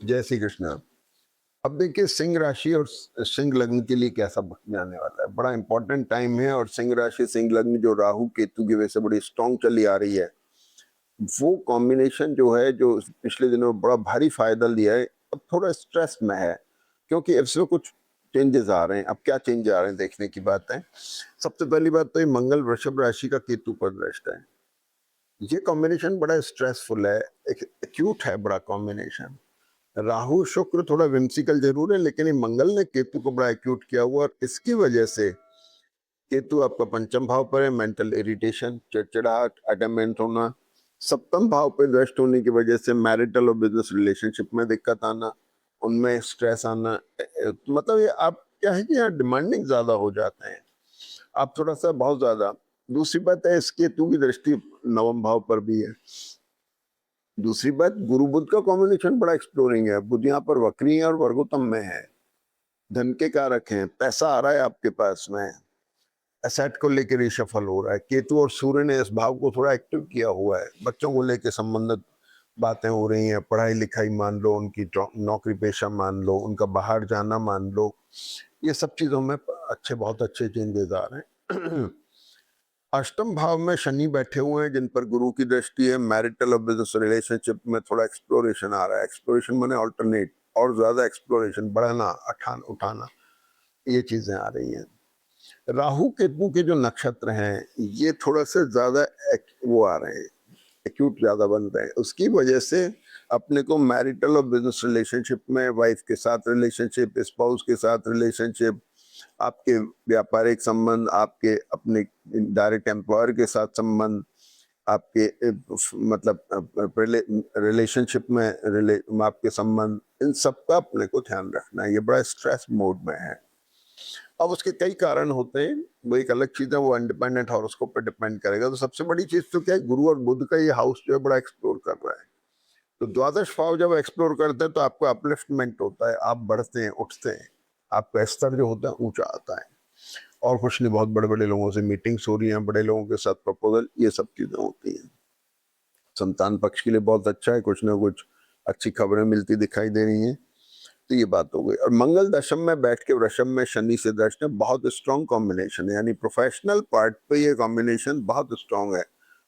जय श्री कृष्ण। अब देखिए सिंह राशि और सिंह लग्न के लिए कैसा वक्त में आने वाला है, बड़ा इंपॉर्टेंट टाइम है। और सिंह राशि सिंह लग्न जो राहु केतु की वजह से बड़ी स्ट्रॉन्ग चली आ रही है, वो कॉम्बिनेशन जो है, जो पिछले दिनों में बड़ा भारी फायदा लिया है, अब थोड़ा स्ट्रेस में है, क्योंकि इसमें कुछ चेंजेस आ रहे हैं। अब क्या चेंज आ रहे हैं देखने की बात है। सबसे पहली बात तो ये मंगल वृषभ राशि का केतु पर दृष्ट है। ये कॉम्बिनेशन बड़ा स्ट्रेसफुल है, एक्यूट है बड़ा कॉम्बिनेशन। राहु शुक्र थोड़ा विम्सिकल जरूर है, लेकिन ये मंगल ने केतु को बड़ा एक्यूट किया हुआ, और इसकी वजह से केतु आपका पंचम भाव पर है। मेंटल इरिटेशन, चिड़चिड़ाहट, अडमेंट होना, सप्तम भाव पर दृष्ट होने की वजह से मैरिटल और बिजनेस रिलेशनशिप में दिक्कत आना, उनमें स्ट्रेस आना। मतलब ये आप क्या है कि यहाँ डिमांडिंग ज्यादा हो जाते हैं, आप थोड़ा सा बहुत ज्यादा। दूसरी बात है, इस केतु की दृष्टि नवम भाव पर भी है। दूसरी बात, गुरु बुध का कॉम्बिनेशन बड़ा एक्सप्लोरिंग है। बुध यहाँ पर वक्री है और वर्गोत्तम में है, धन के कारक हैं, पैसा आ रहा है आपके पास में, एसेट को लेकर रिशफल हो रहा है। केतु और सूर्य ने इस भाव को थोड़ा एक्टिव किया हुआ है। बच्चों को लेकर संबंधित बातें हो रही हैं, पढ़ाई लिखाई मान लो, उनकी नौकरी पेशा मान लो, उनका बाहर जाना मान लो, ये सब चीजों में अच्छे, बहुत अच्छे चेंजेस आ रहे हैं। अष्टम भाव में शनि बैठे हुए हैं, जिन पर गुरु की दृष्टि है। मैरिटल और बिजनेस रिलेशनशिप में थोड़ा एक्सप्लोरेशन आ रहा है। एक्सप्लोरेशन माने ऑल्टरनेट, और ज्यादा एक्सप्लोरेशन, बढ़ाना, उठाना, ये चीजें आ रही हैं। राहु केतु के जो नक्षत्र हैं, ये थोड़ा सा ज्यादा वो आ रहे हैं, एक्यूट ज्यादा बन रहे हैं। उसकी वजह से अपने को मैरिटल और बिजनेस रिलेशनशिप में, वाइफ के साथ रिलेशनशिप, स्पाउस के साथ रिलेशनशिप, आपके व्यापारिक संबंध, आपके अपने डायरेक्ट एम्प्लॉयर के साथ संबंध, आपके मतलब रिलेशनशिप में आपके संबंध, इन सब का अपने को ध्यान रखना है। ये बड़ा स्ट्रेस मोड में है। अब उसके कई कारण होते हैं, वो एक अलग चीज है, वो इंडिपेंडेंट हॉरोस्कोप पे डिपेंड करेगा। तो सबसे बड़ी चीज तो क्या है, गुरु और बुध का ये हाउस जो है बड़ा एक्सप्लोर कर रहा है। तो द्वादश भाव जब एक्सप्लोर करते हैं तो आपको अपलिफ्टमेंट होता है, आप बढ़ते हैं, उठते हैं, आपका स्तर जो होता है ऊंचा आता है। और कुछ नहीं, बहुत बड़े बड़े लोगों से मीटिंग्स हो रही हैं, बड़े लोगों के साथ प्रपोजल, ये सब चीजें होती हैं। संतान पक्ष के लिए बहुत अच्छा है, कुछ ना कुछ अच्छी खबरें मिलती दिखाई दे रही हैं। तो ये बात हो गई। और मंगल दशम में बैठ के वृषभ में शनि से दृष्ट है, बहुत स्ट्रॉन्ग कॉम्बिनेशन है। यानी प्रोफेशनल पार्ट पे ये कॉम्बिनेशन बहुत स्ट्रॉन्ग है।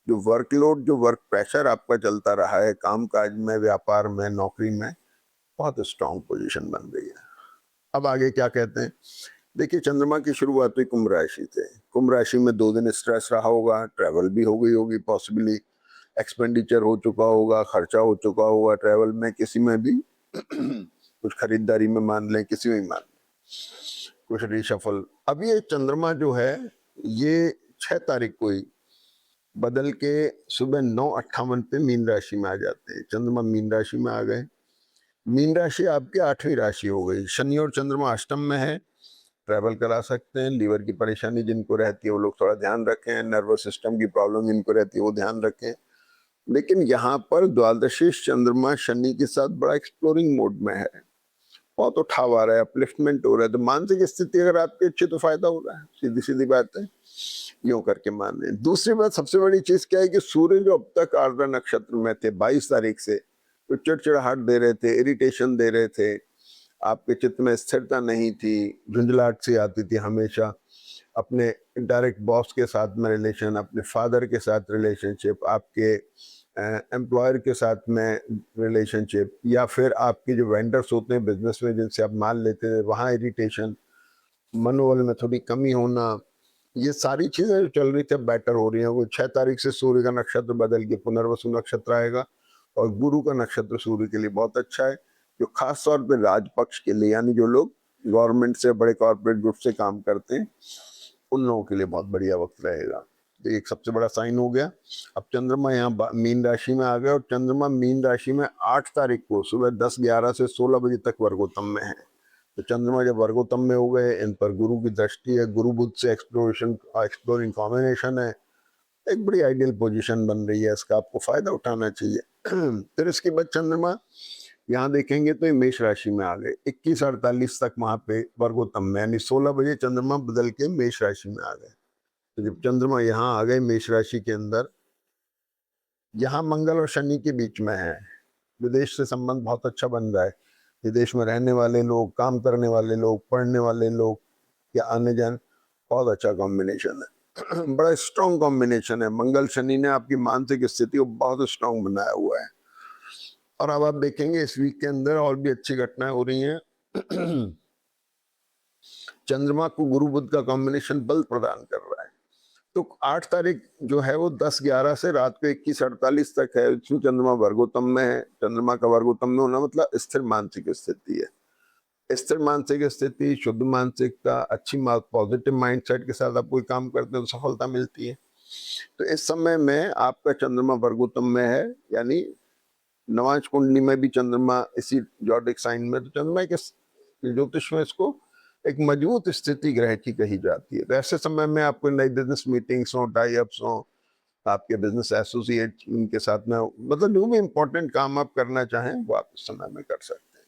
जो वर्कलोड, जो वर्क प्रेशर आपका चलता रहा है काम काज में, व्यापार में, नौकरी में, बहुत स्ट्रॉन्ग पोजीशन बन रही है। अब आगे क्या कहते हैं, देखिए चंद्रमा की शुरुआत हुई कुंभ राशि से। कुंभ राशि में 2 दिन स्ट्रेस रहा होगा, ट्रैवल भी हो गई होगी, पॉसिबली एक्सपेंडिचर हो चुका होगा, खर्चा हो चुका होगा ट्रैवल में, किसी में भी कुछ खरीदारी में मान लें, किसी में मान लें, कुछ रिशफल। अब ये चंद्रमा जो है, ये 6 तारीख को ही बदल के सुबह 9:58 पे मीन राशि में आ जाते हैं। चंद्रमा मीन राशि में आ गए। मीन राशि आपकी 8वीं राशि हो गई। शनि और चंद्रमा अष्टम में है, ट्रैवल करा सकते हैं। लीवर की परेशानी जिनको रहती है वो लोग थोड़ा ध्यान रखें, नर्वस सिस्टम की प्रॉब्लम जिनको रहती है वो ध्यान रखें। लेकिन यहाँ पर द्वादशीश चंद्रमा शनि के साथ बड़ा एक्सप्लोरिंग मोड में है, बहुत उठाव आ रहा है, अपलिफ्टमेंट हो रहा है। तो मानसिक स्थिति अगर आपकी अच्छी तो फायदा हो रहा है, सीधी सीधी बात है, यूं करके मान लें। दूसरी बात, सबसे बड़ी चीज क्या है कि सूर्य जो अब तक आर्द्रा नक्षत्र में थे 22 तारीख से, तो चिड़चिड़ाहट दे रहे थे, इरिटेशन दे रहे थे, आपके चित्त में स्थिरता नहीं थी, झुंझलाहट सी आती थी हमेशा। अपने डायरेक्ट बॉस के साथ में रिलेशन, अपने फादर के साथ रिलेशनशिप, आपके एम्प्लॉयर के साथ में रिलेशनशिप, या फिर आपके जो वेंडर्स होते हैं बिजनेस में जिनसे आप माल लेते हैं, वहाँ इरिटेशन, मनोबल में थोड़ी कमी होना, ये सारी चीजें जो चल रही थी बेटर हो रही हैं। वो 6 तारीख से सूर्य का नक्षत्र बदल के पुनर्वसु नक्षत्र आएगा, और गुरु का नक्षत्र सूर्य के लिए बहुत अच्छा है, जो खास तौर पे राजपक्ष के लिए, यानी जो लोग गवर्नमेंट से, बड़े कॉर्पोरेट ग्रुप से काम करते हैं, उन लोगों के लिए बहुत बढ़िया वक्त रहेगा। तो एक सबसे बड़ा साइन हो गया। अब चंद्रमा यहाँ मीन राशि में आ गया, और चंद्रमा मीन राशि में 8 तारीख को सुबह 10:11 से 16 बजे तक वर्गोत्तम में है। तो चंद्रमा जब वर्गोत्तम में हो गए, इन पर गुरु की दृष्टि है, गुरु बुध से एक्सप्लोरिंग कॉम्बिनेशन है, एक बड़ी आइडियल पोजीशन बन रही है। इसका आपको फायदा उठाना चाहिए। फिर इसके बाद चंद्रमा यहाँ देखेंगे तो ये मेष राशि में आ गए। 21:48 तक वहां पे वर्गोत्तम में, यानी 16 बजे चंद्रमा बदल के मेष राशि में आ गए। तो जब चंद्रमा यहाँ आ गए मेष राशि के अंदर, यहाँ मंगल और शनि के बीच में है, विदेश से संबंध बहुत अच्छा बन रहा है। विदेश में रहने वाले लोग, काम करने वाले लोग, पढ़ने वाले लोग या आने जाने, बहुत अच्छा कॉम्बिनेशन है। बड़ा स्ट्रॉन्ग कॉम्बिनेशन है। मंगल शनि ने आपकी मानसिक स्थिति को बहुत स्ट्रॉन्ग बनाया हुआ है। और अब आप देखेंगे इस वीक के अंदर और भी अच्छी घटनाएं हो रही हैं। चंद्रमा को गुरु बुध का कॉम्बिनेशन बल प्रदान कर रहा है। तो 8 तारीख जो है वो 10-11 से रात को 21:48 तक है। इसमें चंद्रमा वर्गोत्तम में है। चंद्रमा का वर्गोत्तम में होना मतलब स्थिर मानसिक स्थिति है। स्थिर मानसिक स्थिति, शुद्ध मानसिकता, अच्छी पॉजिटिव माइंडसेट के साथ आप कोई काम करते हैं तो सफलता मिलती है। तो इस समय में आपका चंद्रमा वर्गोत्तम में है, यानी नवांश कुंडली में भी चंद्रमा इसी जॉडिक साइन में, तो चंद्रमा एक ज्योतिष में इसको एक मजबूत स्थिति ग्रह की कही जाती है। तो ऐसे समय में आपको नई बिजनेस मीटिंग्स हो, टाई अप्स हो, आपके बिजनेस एसोसिएट उनके साथ में, मतलब जो भी इंपॉर्टेंट काम आप करना चाहें वो आप इस समय में कर सकते हैं।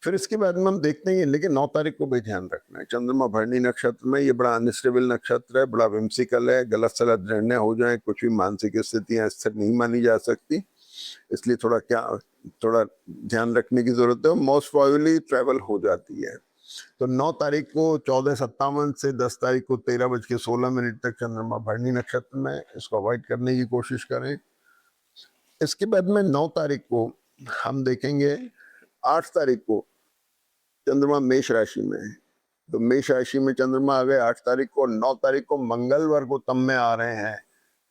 फिर इसके बाद में हम देखते हैं, लेकिन 9 तारीख को भी ध्यान रखना है। चंद्रमा भरणी नक्षत्र में, ये बड़ा अनस्टेबल नक्षत्र है, बड़ा विम्सिकल है। गलत सलत निर्णय हो जाए, कुछ भी मानसिक स्थितियां स्थिर नहीं मानी जा सकती, इसलिए थोड़ा ध्यान रखने की जरूरत है। मोस्ट प्रोबेबली ट्रैवल हो जाती है। तो 9 तारीख को 14:57 से 10 तारीख को 13:16 तक चंद्रमा भरणी नक्षत्र में, इसको अवॉइड करने की कोशिश करें। इसके बाद में 9 तारीख को हम देखेंगे, 8 तारीख को चंद्रमा मेष राशि में है। तो मेष राशि में चंद्रमा आ गए 8 तारीख को। 9 तारीख को मंगल वर्गोत्तम में आ रहे हैं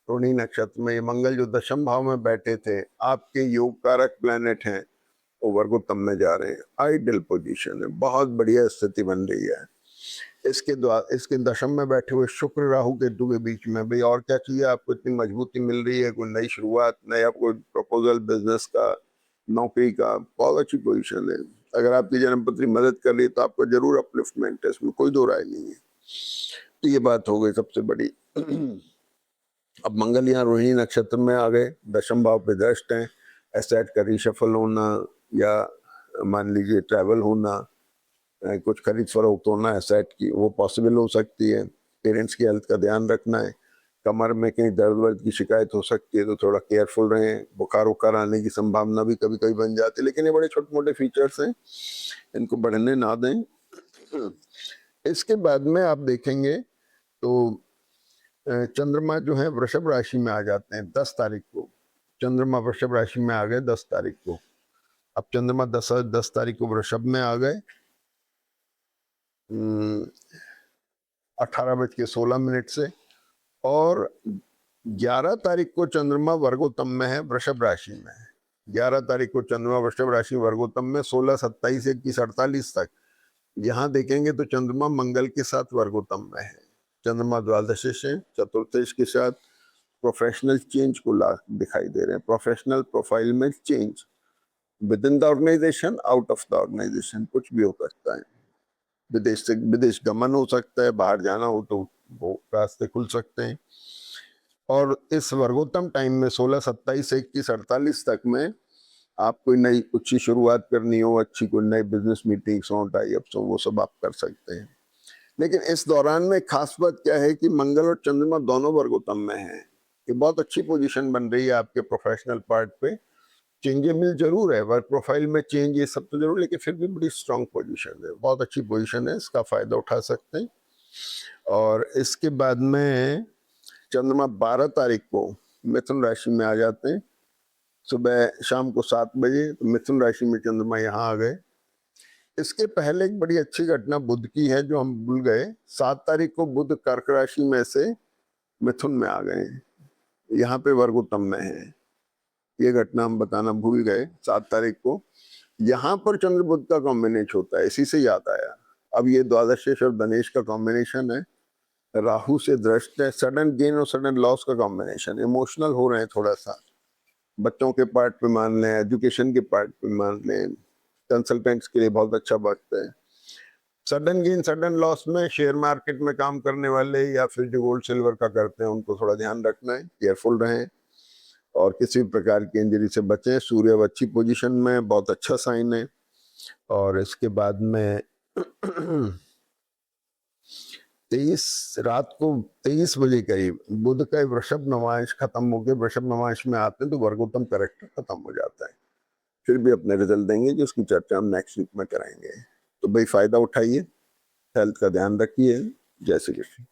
रोहिणी नक्षत्र में। ये मंगल जो दशम भाव में बैठे थे, आपके योग कारक प्लेनेट हैं, वो वर्गोत्तम में जा रहे हैं। आइडियल पोजीशन है, बहुत बढ़िया स्थिति बन रही है। इसके दशम में बैठे हुए शुक्र राहु केतु के बीच में, भाई और क्या चाहिए आपको? इतनी मजबूती मिल रही है, कोई नई शुरुआत, नया कोई प्रपोजल बिजनेस का, नौकरी का, बहुत अच्छी पोजीशन है। अगर आपकी जन्मपत्री मदद कर रही है तो आपको जरूर अपलिफ्टमेंट है, इसमें कोई दो राय नहीं है। तो ये बात हो गई सबसे बड़ी। अब मंगल यहाँ रोहिणी नक्षत्र में आ गए, दशम भाव पे दृष्ट हैं। एसेट का रिशफल होना, या मान लीजिए ट्रैवल होना, कुछ खरीद फरोख्त होना एसेट की, वो पॉसिबल हो सकती है। पेरेंट्स की हेल्थ का ध्यान रखना है। कमर में कहीं दर्द वर्द की शिकायत हो सकती है, तो थोड़ा केयरफुल रहें। बुखार उखार आने की संभावना भी कभी कभी बन जाती है, लेकिन ये बड़े छोटे मोटे फीचर्स हैं, इनको बढ़ने ना दें। इसके बाद में आप देखेंगे तो चंद्रमा जो है वृषभ राशि में आ जाते हैं 10 तारीख को। चंद्रमा वृषभ राशि में आ गए 10 तारीख को। अब चंद्रमा 10 तारीख को वृषभ में आ गए 18:16 से, और 11 तारीख को चंद्रमा वर्गोत्तम में है, वृषभ राशि में है। 11 तारीख को चंद्रमा वृषभ राशि वर्गोत्तम में, 16:27 से 21:48 तक। यहाँ देखेंगे तो चंद्रमा मंगल के साथ वर्गोत्तम में है। चंद्रमा द्वादशेश है, चतुर्थेश के साथ प्रोफेशनल चेंज को दिखाई दे रहे हैं। प्रोफेशनल प्रोफाइल में change within the organisation, out of the organisation, कुछ भी हो सकता है। विदेश गमन हो सकता है, बाहर जाना हो तो वो रास्ते खुल सकते हैं। और इस वर्गोत्तम टाइम में 16:27 से 21:48 तक में आप कोई नई अच्छी शुरुआत करनी हो, अच्छी कोई नई बिजनेस मीटिंग्स हो, टाई अप्स हो, वो सब आप कर सकते हैं। लेकिन इस दौरान में खास बात क्या है कि मंगल और चंद्रमा दोनों वर्गोत्तम में हैं। ये बहुत अच्छी पोजीशन बन रही है आपके प्रोफेशनल पार्ट पे। चेंजेबल जरूर है, वर्क प्रोफाइल में चेंज ये सब तो जरूर, लेकिन फिर भी बड़ी स्ट्रांग पोजीशन है, बहुत अच्छी पोजीशन है, इसका फायदा उठा सकते हैं। और इसके बाद में चंद्रमा 12 तारीख को मिथुन राशि में आ जाते हैं। सुबह शाम को 7 बजे तो मिथुन राशि में चंद्रमा यहाँ आ गए। इसके पहले एक बड़ी अच्छी घटना बुध की है जो हम भूल गए। 7 तारीख को बुध कर्क राशि में से मिथुन में आ गए, यहाँ पे वर्गोत्तम में है। ये घटना हम बताना भूल गए। 7 तारीख को यहाँ पर चंद्र बुध का कॉम्बिनेशन होता है, इसी से याद आया। अब ये द्वादशेश और धनेश का कॉम्बिनेशन है, राहु से दृष्ट है, सडन गेन और सडन लॉस का कॉम्बिनेशन। इमोशनल हो रहे हैं थोड़ा सा, बच्चों के पार्ट पे मान लें, एजुकेशन के पार्ट पे मान लें, कंसल्टेंट्स के लिए बहुत अच्छा वक्त है। सडन गेन सडन लॉस में शेयर मार्केट में काम करने वाले या फिर जो गोल्ड सिल्वर का करते हैं उनको थोड़ा ध्यान रखना है, केयरफुल रहें और किसी भी प्रकार की इंजरी से बचें। सूर्य अब अच्छी पोजीशन में, बहुत अच्छा साइन है। और इसके बाद में रात को 23 बजे करीब बुध का वृषभ नवांश खत्म होकर वृषभ नवांश में आते हैं तो वर्गोत्तम करेक्टर खत्म हो जाता है। फिर भी अपने रिजल्ट देंगे, जिसकी चर्चा हम नेक्स्ट वीक में कराएंगे। तो भाई फायदा उठाइए, हेल्थ का ध्यान रखिए। जय श्री कृष्ण।